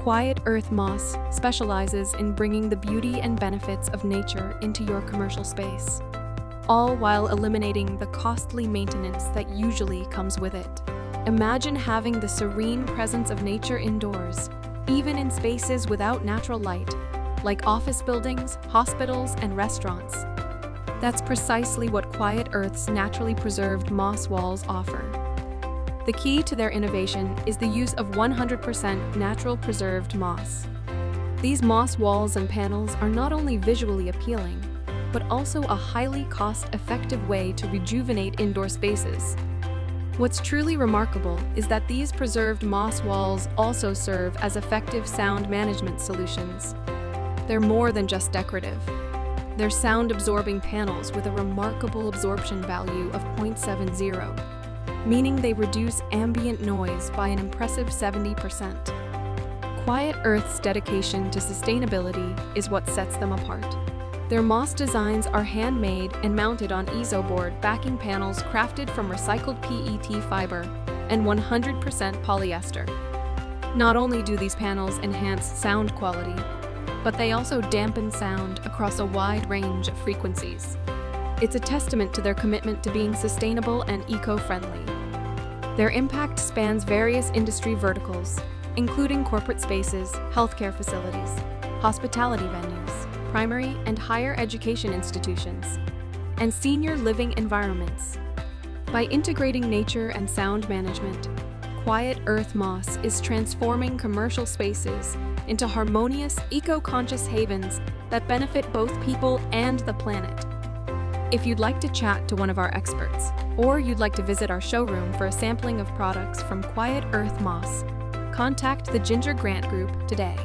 Quiet Earth Moss specializes in bringing the beauty and benefits of nature into your commercial space, all while eliminating the costly maintenance that usually comes with it. Imagine having the serene presence of nature indoors, even in spaces without natural light, like office buildings, hospitals, and restaurants. That's precisely what Quiet Earth's naturally preserved moss walls offer. The key to their innovation is the use of 100% natural preserved moss. These moss walls and panels are not only visually appealing, but also a highly cost-effective way to rejuvenate indoor spaces. What's truly remarkable is that these preserved moss walls also serve as effective sound management solutions. They're more than just decorative. They're sound-absorbing panels with a remarkable absorption value of 0.70, meaning they reduce ambient noise by an impressive 70%. Quiet Earth's dedication to sustainability is what sets them apart. Their moss designs are handmade and mounted on ezoBord backing panels crafted from recycled PET fiber and 100% polyester. Not only do these panels enhance sound quality, but they also dampen sound across a wide range of frequencies. It's a testament to their commitment to being sustainable and eco-friendly. Their impact spans various industry verticals, including corporate spaces, healthcare facilities, hospitality venues, primary and higher education institutions, and senior living environments. By integrating nature and sound management, Quiet Earth Moss is transforming commercial spaces into harmonious, eco-conscious havens that benefit both people and the planet. If you'd like to chat to one of our experts, or you'd like to visit our showroom for a sampling of products from Quiet Earth Moss, contact the Ginger Grant Group today.